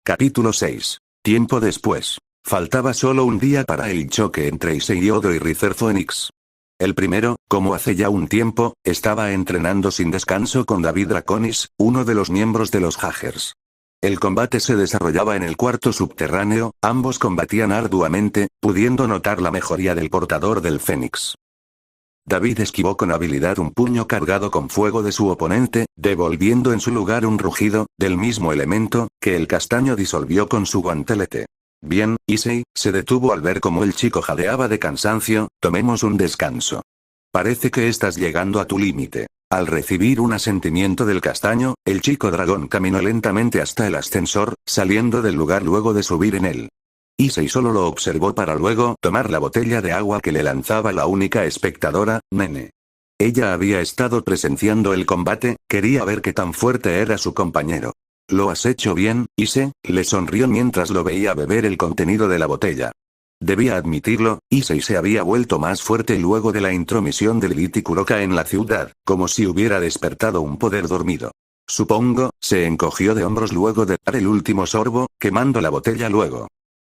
Capítulo 6. Tiempo después. Faltaba solo un día para el choque entre Issei Odo y Rizer Phoenix. El primero, como hace ya un tiempo, estaba entrenando sin descanso con David Draconis, uno de los miembros de los Hagers. El combate se desarrollaba en el cuarto subterráneo, ambos combatían arduamente, pudiendo notar la mejoría del portador del Fénix. David esquivó con habilidad un puño cargado con fuego de su oponente, devolviendo en su lugar un rugido, del mismo elemento, que el castaño disolvió con su guantelete. Bien, Issei, se detuvo al ver cómo el chico jadeaba de cansancio, tomemos un descanso. Parece que estás llegando a tu límite. Al recibir un asentimiento del castaño, el chico dragón caminó lentamente hasta el ascensor, saliendo del lugar luego de subir en él. Issei solo lo observó para luego tomar la botella de agua que le lanzaba la única espectadora, Nene. Ella había estado presenciando el combate, quería ver qué tan fuerte era su compañero. «Lo has hecho bien, Issei», le sonrió mientras lo veía beber el contenido de la botella. Debía admitirlo, Issei se había vuelto más fuerte luego de la intromisión de Lilith y Kuroka en la ciudad, como si hubiera despertado un poder dormido. Supongo, se encogió de hombros luego de dar el último sorbo, quemando la botella luego.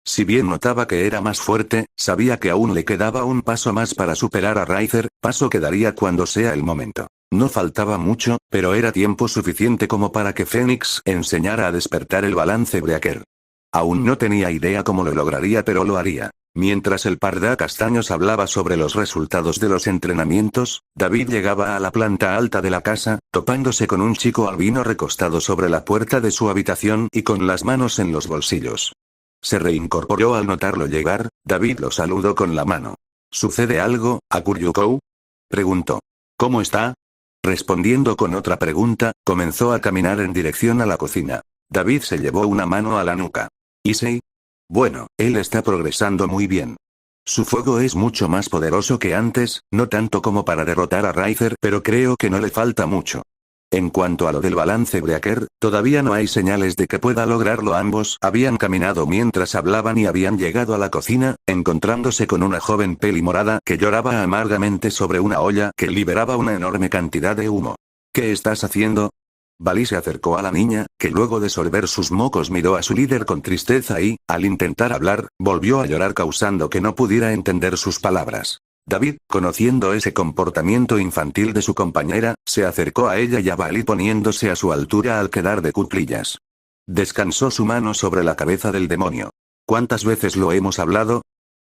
Si bien notaba que era más fuerte, sabía que aún le quedaba un paso más para superar a Rizer, paso que daría cuando sea el momento. No faltaba mucho, pero era tiempo suficiente como para que Fénix enseñara a despertar el balance Breaker. Aún no tenía idea cómo lo lograría, pero lo haría. Mientras el Parda Castaños hablaba sobre los resultados de los entrenamientos, David llegaba a la planta alta de la casa, topándose con un chico albino recostado sobre la puerta de su habitación y con las manos en los bolsillos. Se reincorporó al notarlo llegar, David lo saludó con la mano. ¿Sucede algo, Akuryukou?, preguntó. ¿Cómo está? Respondiendo con otra pregunta, comenzó a caminar en dirección a la cocina. David se llevó una mano a la nuca. ¿Issei? Bueno, él está progresando muy bien. Su fuego es mucho más poderoso que antes, no tanto como para derrotar a Rizer, pero creo que no le falta mucho. En cuanto a lo del balance Breaker, todavía no hay señales de que pueda lograrlo. Ambos habían caminado mientras hablaban y habían llegado a la cocina, encontrándose con una joven peli morada que lloraba amargamente sobre una olla que liberaba una enorme cantidad de humo. ¿Qué estás haciendo? Balí se acercó a la niña, que luego de sorber sus mocos miró a su líder con tristeza y, al intentar hablar, volvió a llorar causando que no pudiera entender sus palabras. David, conociendo ese comportamiento infantil de su compañera, se acercó a ella y a Balí poniéndose a su altura al quedar de cuclillas. Descansó su mano sobre la cabeza del demonio. ¿Cuántas veces lo hemos hablado?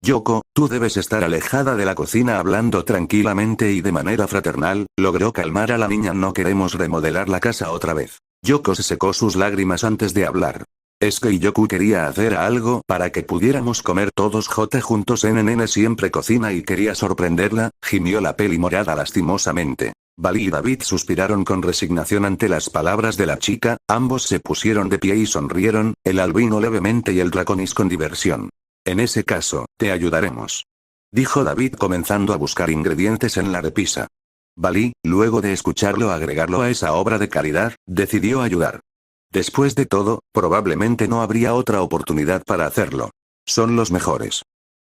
Yoko, tú debes estar alejada de la cocina. Hablando tranquilamente y de manera fraternal, logró calmar a la niña. No queremos remodelar la casa otra vez. Yoko se secó sus lágrimas antes de hablar. Es que Yoko quería hacer algo para que pudiéramos comer todos juntos. NN siempre cocina y quería sorprenderla, gimió la peli morada lastimosamente. Balí y David suspiraron con resignación ante las palabras de la chica, ambos se pusieron de pie y sonrieron, el albino levemente y el draconis con diversión. En ese caso, te ayudaremos, dijo David comenzando a buscar ingredientes en la repisa. Balí, luego de escucharlo agregarlo a esa obra de caridad, decidió ayudar. Después de todo, probablemente no habría otra oportunidad para hacerlo. Son los mejores.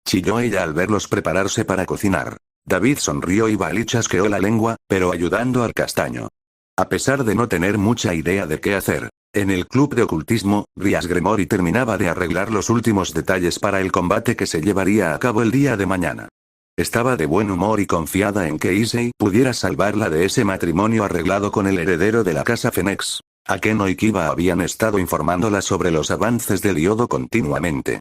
Chilló ella al verlos prepararse para cocinar. David sonrió y Balí chasqueó la lengua, pero ayudando al castaño. A pesar de no tener mucha idea de qué hacer, en el club de ocultismo, Rias Gremory terminaba de arreglar los últimos detalles para el combate que se llevaría a cabo el día de mañana. Estaba de buen humor y confiada en que Issei pudiera salvarla de ese matrimonio arreglado con el heredero de la casa Fénix. Akeno y Kiba habían estado informándola sobre los avances del Iodo continuamente.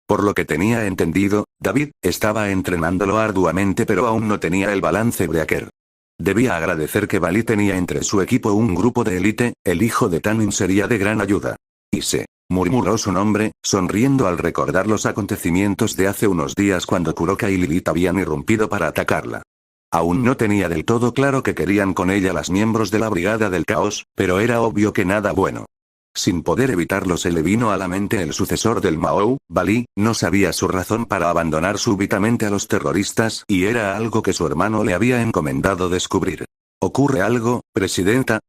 Por lo que tenía entendido, David estaba entrenándolo arduamente, pero aún no tenía el balance Breaker. Debía agradecer que Balí tenía entre su equipo un grupo de élite, el hijo de Tanin sería de gran ayuda. Issei, murmuró su nombre, sonriendo al recordar los acontecimientos de hace unos días cuando Kuroka y Lilith habían irrumpido para atacarla. Aún no tenía del todo claro qué querían con ella las miembros de la Brigada del Caos, pero era obvio que nada bueno. Sin poder evitarlo se le vino a la mente el sucesor del Mao, Balí, no sabía su razón para abandonar súbitamente a los terroristas y era algo que su hermano le había encomendado descubrir. ¿Ocurre algo, presidenta?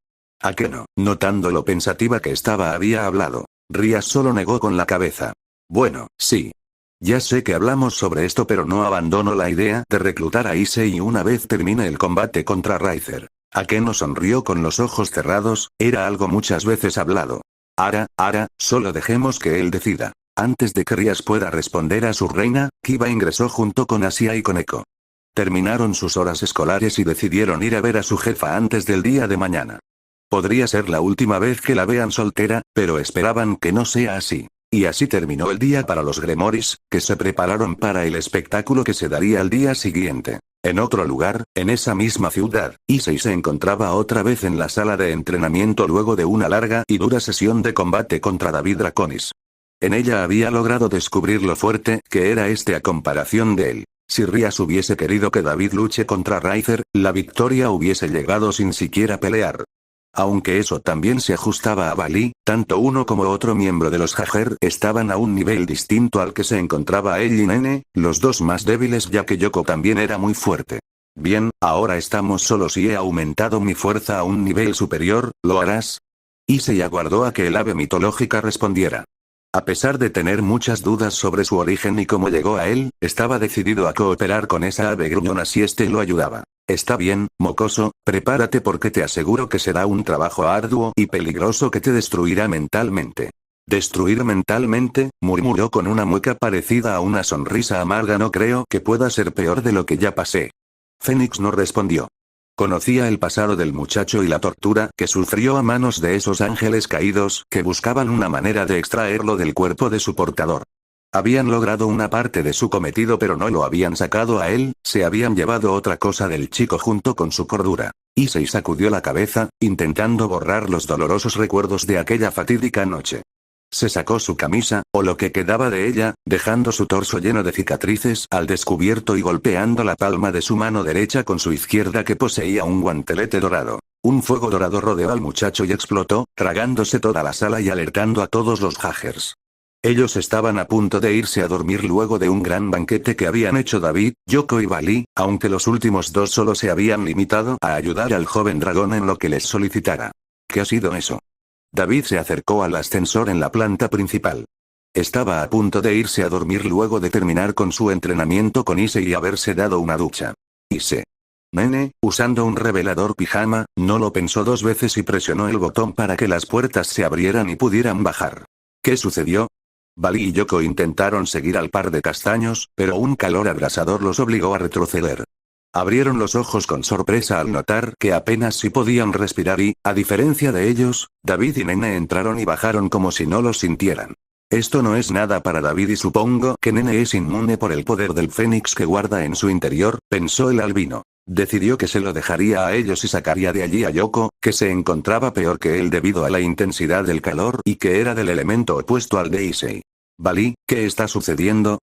Akeno, notando lo pensativa que estaba, había hablado. Rias solo negó con la cabeza. Bueno, sí. Ya sé que hablamos sobre esto, pero no abandono la idea de reclutar a Issei una vez termine el combate contra Rizer. Akeno sonrió con los ojos cerrados, era algo muchas veces hablado. Solo dejemos que él decida. Antes de que Rias pueda responder a su reina, Kiba ingresó junto con Asia y con Echo. Terminaron sus horas escolares y decidieron ir a ver a su jefa antes del día de mañana. Podría ser la última vez que la vean soltera, pero esperaban que no sea así. Y así terminó el día para los Gremoris, que se prepararon para el espectáculo que se daría al día siguiente. En otro lugar, en esa misma ciudad, Issei se encontraba otra vez en la sala de entrenamiento luego de una larga y dura sesión de combate contra David Draconis. En ella había logrado descubrir lo fuerte que era este a comparación de él. Si Rias hubiese querido que David luche contra Ricer, la victoria hubiese llegado sin siquiera pelear. Aunque eso también se ajustaba a Bali, tanto uno como otro miembro de los Jaeger estaban a un nivel distinto al que se encontraba él y Nene, los dos más débiles ya que Yoko también era muy fuerte. Bien, ahora estamos solos y he aumentado mi fuerza a un nivel superior, ¿lo harás? Issei aguardó a que el ave mitológica respondiera. A pesar de tener muchas dudas sobre su origen y cómo llegó a él, estaba decidido a cooperar con esa ave gruñona si este lo ayudaba. Está bien, mocoso, prepárate porque te aseguro que será un trabajo arduo y peligroso que te destruirá mentalmente. ¿Destruir mentalmente?, murmuró con una mueca parecida a una sonrisa amarga. No creo que pueda ser peor de lo que ya pasé. Fénix no respondió. Conocía el pasado del muchacho y la tortura que sufrió a manos de esos ángeles caídos que buscaban una manera de extraerlo del cuerpo de su portador. Habían logrado una parte de su cometido pero no lo habían sacado a él, se habían llevado otra cosa del chico junto con su cordura. Issei sacudió la cabeza, intentando borrar los dolorosos recuerdos de aquella fatídica noche. Se sacó su camisa, o lo que quedaba de ella, dejando su torso lleno de cicatrices al descubierto y golpeando la palma de su mano derecha con su izquierda que poseía un guantelete dorado. Un fuego dorado rodeó al muchacho y explotó, tragándose toda la sala y alertando a todos los Jagers. Ellos estaban a punto de irse a dormir luego de un gran banquete que habían hecho David, Yoko y Bali, aunque los últimos dos solo se habían limitado a ayudar al joven dragón en lo que les solicitara. ¿Qué ha sido eso? David se acercó al ascensor en la planta principal. Estaba a punto de irse a dormir luego de terminar con su entrenamiento con Issei y haberse dado una ducha. Issei. Nene, usando un revelador pijama, no lo pensó dos veces y presionó el botón para que las puertas se abrieran y pudieran bajar. ¿Qué sucedió? Bali y Yoko intentaron seguir al par de castaños, pero un calor abrasador los obligó a retroceder. Abrieron los ojos con sorpresa al notar que apenas si podían respirar y, a diferencia de ellos, David y Nene entraron y bajaron como si no lo sintieran. Esto no es nada para David y supongo que Nene es inmune por el poder del Fénix que guarda en su interior, pensó el albino. Decidió que se lo dejaría a ellos y sacaría de allí a Yoko, que se encontraba peor que él debido a la intensidad del calor y que era del elemento opuesto al de Issei. Bali, ¿qué está sucediendo?,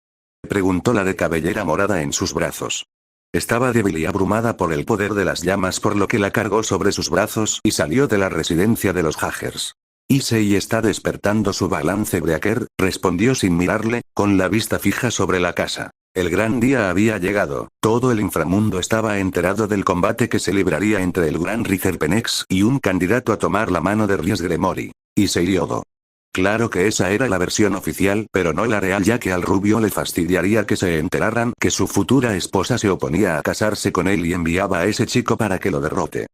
preguntó la de cabellera morada en sus brazos. Estaba débil y abrumada por el poder de las llamas por lo que la cargó sobre sus brazos y salió de la residencia de los Jagers. Issei está despertando su balance Breaker, respondió sin mirarle, con la vista fija sobre la casa. El gran día había llegado, todo el inframundo estaba enterado del combate que se libraría entre el gran Ricer Penex y un candidato a tomar la mano de Rias Gremori. Issei Lyodo. Claro que esa era la versión oficial, pero no la real ya que al rubio le fastidiaría que se enteraran que su futura esposa se oponía a casarse con él y enviaba a ese chico para que lo derrote.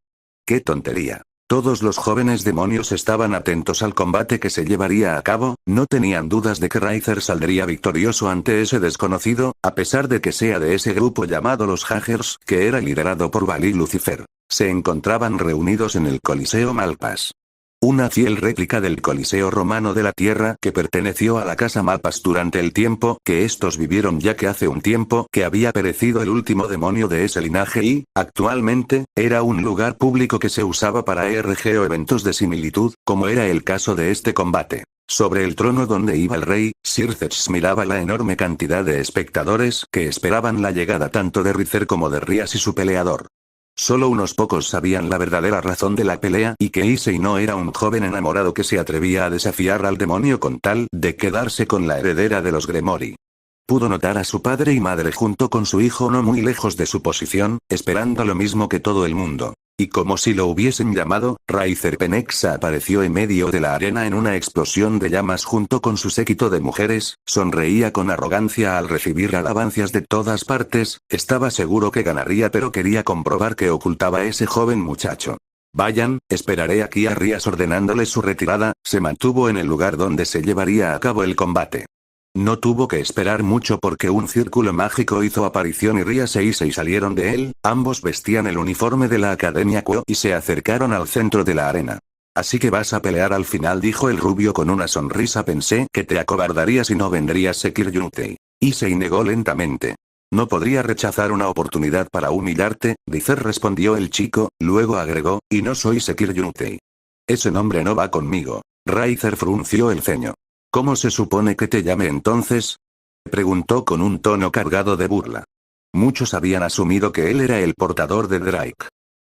¡Qué tontería! Todos los jóvenes demonios estaban atentos al combate que se llevaría a cabo, no tenían dudas de que Ricer saldría victorioso ante ese desconocido, a pesar de que sea de ese grupo llamado los Jagers, que era liderado por Bali y Lucifer. Se encontraban reunidos en el Coliseo Malpas. Una fiel réplica del Coliseo romano de la Tierra que perteneció a la casa Malpas durante el tiempo que estos vivieron ya que hace un tiempo que había perecido el último demonio de ese linaje y, actualmente, era un lugar público que se usaba para ERG o eventos de similitud, como era el caso de este combate. Sobre el trono donde iba el rey, Sircex miraba la enorme cantidad de espectadores que esperaban la llegada tanto de Ricer como de Rias y su peleador. Solo unos pocos sabían la verdadera razón de la pelea y que Issei no era un joven enamorado que se atrevía a desafiar al demonio con tal de quedarse con la heredera de los Gremori. Pudo notar a su padre y madre junto con su hijo no muy lejos de su posición, esperando lo mismo que todo el mundo. Y como si lo hubiesen llamado, Ricer Penex apareció en medio de la arena en una explosión de llamas junto con su séquito de mujeres, sonreía con arrogancia al recibir alabanzas de todas partes, estaba seguro que ganaría pero quería comprobar qué ocultaba ese joven muchacho. Vayan, esperaré aquí a Rías ordenándole su retirada, se mantuvo en el lugar donde se llevaría a cabo el combate. No tuvo que esperar mucho porque un círculo mágico hizo aparición y Rías e Issei salieron de él, ambos vestían el uniforme de la Academia Kuo y se acercaron al centro de la arena. Así que vas a pelear al final, dijo el rubio con una sonrisa. Pensé que te acobardarías y no vendrías, Sekir Yuntai. Issei negó lentamente. No podría rechazar una oportunidad para humillarte, Rizer, respondió el chico, luego agregó, y no soy Sekir Yuntai. Ese nombre no va conmigo. Rizer frunció el ceño. ¿Cómo se supone que te llame entonces? Preguntó con un tono cargado de burla. Muchos habían asumido que él era el portador de Drake.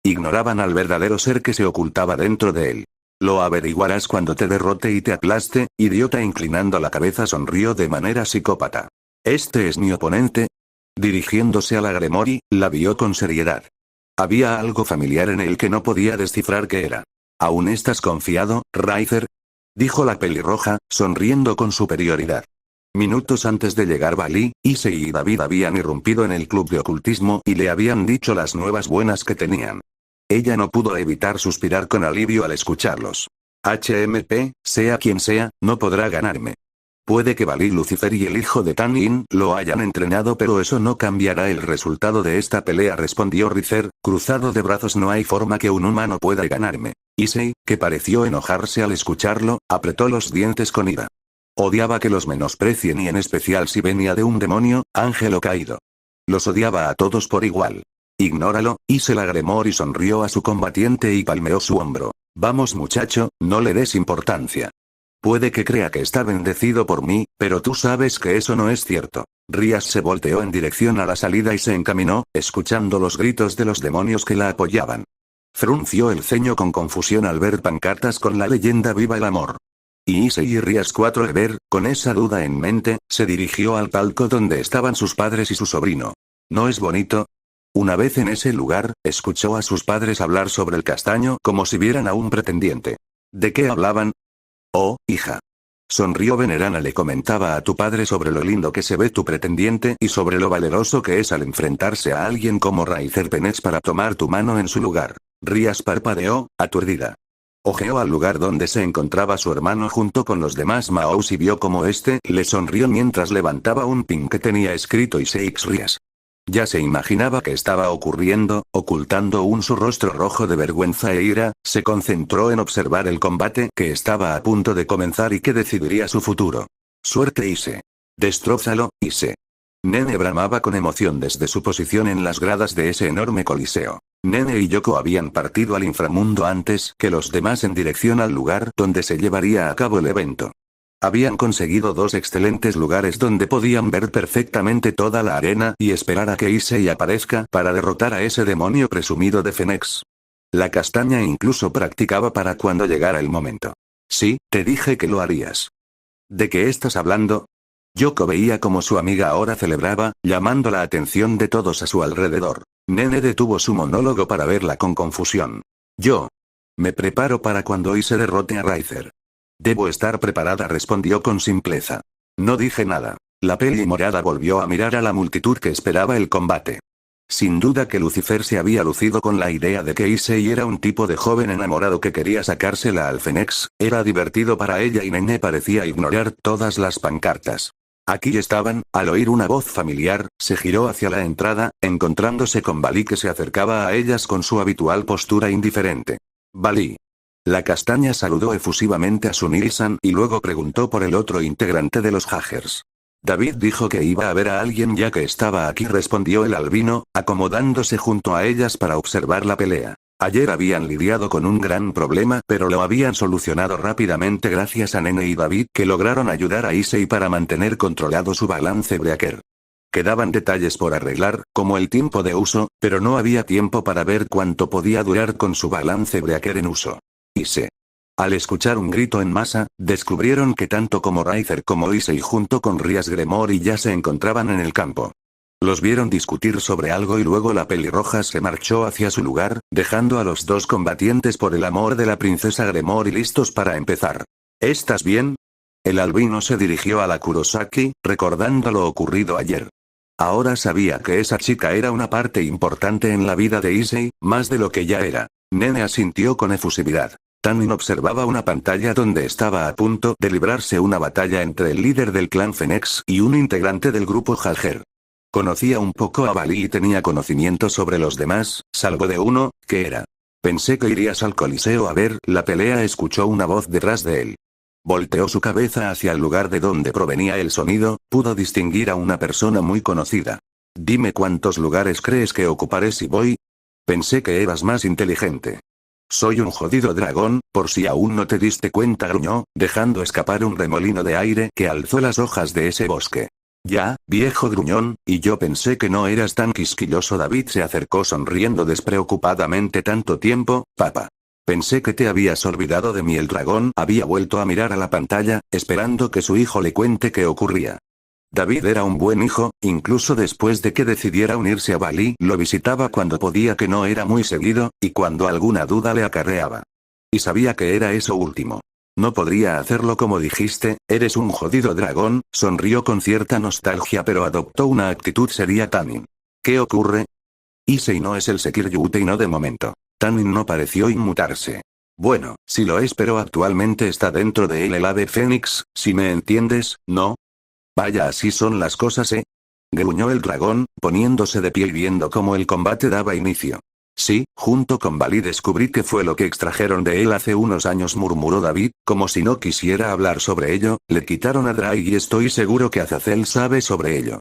Ignoraban al verdadero ser que se ocultaba dentro de él. Lo averiguarás cuando te derrote y te aplaste, idiota. Inclinando la cabeza sonrió de manera psicópata. Este es mi oponente. Dirigiéndose a la Gremory, la vio con seriedad. Había algo familiar en él que no podía descifrar qué era. ¿Aún estás confiado, Rizer? Dijo la pelirroja, sonriendo con superioridad. Minutos antes de llegar Balí, Issei y David habían irrumpido en el club de ocultismo y le habían dicho las nuevas buenas que tenían. Ella no pudo evitar suspirar con alivio al escucharlos. HMP, sea quien sea, no podrá ganarme. Puede que Balí, Lucifer y el hijo de Tan Yin lo hayan entrenado, pero eso no cambiará el resultado de esta pelea, respondió Rizer, cruzado de brazos. No hay forma que un humano pueda ganarme. Issei, que pareció enojarse al escucharlo, apretó los dientes con ira. Odiaba que los menosprecien y en especial si venía de un demonio, ángel o caído. Los odiaba a todos por igual. Ignóralo, Issei la Gremory sonrió a su combatiente y palmeó su hombro. Vamos muchacho, no le des importancia. Puede que crea que está bendecido por mí, pero tú sabes que eso no es cierto. Rías se volteó en dirección a la salida y se encaminó, escuchando los gritos de los demonios que la apoyaban. Frunció el ceño con confusión al ver pancartas con la leyenda Viva el amor. Y Issei y Rías 4 ver, con esa duda en mente, se dirigió al palco donde estaban sus padres y su sobrino. ¿No es bonito? Una vez en ese lugar, escuchó a sus padres hablar sobre el castaño como si vieran a un pretendiente. ¿De qué hablaban? Oh, hija. Sonrió Venerana, le comentaba a tu padre sobre lo lindo que se ve tu pretendiente y sobre lo valeroso que es al enfrentarse a alguien como Rizer Penech para tomar tu mano en su lugar. Rías parpadeó, aturdida. Ojeó al lugar donde se encontraba su hermano junto con los demás Maous y vio como este le sonrió mientras levantaba un pin que tenía escrito Issei Rías. Ya se imaginaba que estaba ocurriendo, ocultando su rostro rojo de vergüenza e ira, se concentró en observar el combate que estaba a punto de comenzar y que decidiría su futuro. Suerte Issei. Destrózalo, Issei. Nene bramaba con emoción desde su posición en las gradas de ese enorme coliseo. Nene y Yoko habían partido al inframundo antes que los demás en dirección al lugar donde se llevaría a cabo el evento. Habían conseguido 2 excelentes lugares donde podían ver perfectamente toda la arena y esperar a que Issei aparezca para derrotar a ese demonio presumido de Fenex. La castaña incluso practicaba para cuando llegara el momento. Sí, te dije que lo harías. ¿De qué estás hablando? Yoko veía como su amiga ahora celebraba, llamando la atención de todos a su alrededor. Nene detuvo su monólogo para verla con confusión. Yo me preparo para cuando Issei derrote a Rizer. Debo estar preparada, respondió con simpleza. No dije nada. La peli morada volvió a mirar a la multitud que esperaba el combate. Sin duda que Lucifer se había lucido con la idea de que Issei era un tipo de joven enamorado que quería sacársela al Fenex, era divertido para ella y Nene parecía ignorar todas las pancartas. Aquí estaban, al oír una voz familiar, se giró hacia la entrada, encontrándose con Balí que se acercaba a ellas con su habitual postura indiferente. Balí. La castaña saludó efusivamente a Sunil-san y luego preguntó por el otro integrante de los Hagers. David dijo que iba a ver a alguien ya que estaba aquí, respondió el albino, acomodándose junto a ellas para observar la pelea. Ayer habían lidiado con un gran problema, pero lo habían solucionado rápidamente gracias a Nene y David, que lograron ayudar a Issei para mantener controlado su balance breaker. Quedaban detalles por arreglar, como el tiempo de uso, pero no había tiempo para ver cuánto podía durar con su balance breaker en uso. Issei. Al escuchar un grito en masa, descubrieron que tanto como Rizer como Issei junto con Rías Gremory ya se encontraban en el campo. Los vieron discutir sobre algo y luego la pelirroja se marchó hacia su lugar, dejando a los 2 combatientes por el amor de la princesa Gremory listos para empezar. ¿Estás bien? El albino se dirigió a la Kurosaki, recordando lo ocurrido ayer. Ahora sabía que esa chica era una parte importante en la vida de Issei, más de lo que ya era. Nene asintió con efusividad. Tanin observaba una pantalla donde estaba a punto de librarse una batalla entre el líder del clan Fenex y un integrante del grupo Jalger. Conocía un poco a Bali y tenía conocimiento sobre los demás, salvo de uno, que era. Pensé que irías al Coliseo a ver la pelea, escuchó una voz detrás de él. Volteó su cabeza hacia el lugar de donde provenía el sonido, pudo distinguir a una persona muy conocida. Dime cuántos lugares crees que ocuparé si voy. Pensé que eras más inteligente. Soy un jodido dragón, por si aún no te diste cuenta, gruñó, dejando escapar un remolino de aire que alzó las hojas de ese bosque. Ya, viejo gruñón, y yo pensé que no eras tan quisquilloso. David se acercó sonriendo despreocupadamente. Tanto tiempo, papá. Pensé que te habías olvidado de mí. El dragón había vuelto a mirar a la pantalla, esperando que su hijo le cuente qué ocurría. David era un buen hijo, incluso después de que decidiera unirse a Bali, lo visitaba cuando podía, que no era muy seguido, y cuando alguna duda le acarreaba. Y sabía que era eso último. No podría hacerlo como dijiste, eres un jodido dragón, sonrió con cierta nostalgia, pero adoptó una actitud seria Tanin. ¿Qué ocurre? Issei no es el Sekiryuutei, no de momento. Tanin no pareció inmutarse. Bueno, sí lo es, pero actualmente está dentro de él el ave fénix, si me entiendes, ¿no? Vaya, así son las cosas, ¿eh? Gruñó el dragón, poniéndose de pie y viendo cómo el combate daba inicio. Sí, junto con Bali descubrí que fue lo que extrajeron de él hace unos años, murmuró David, como si no quisiera hablar sobre ello. Le quitaron a Drai y estoy seguro que Azazel sabe sobre ello.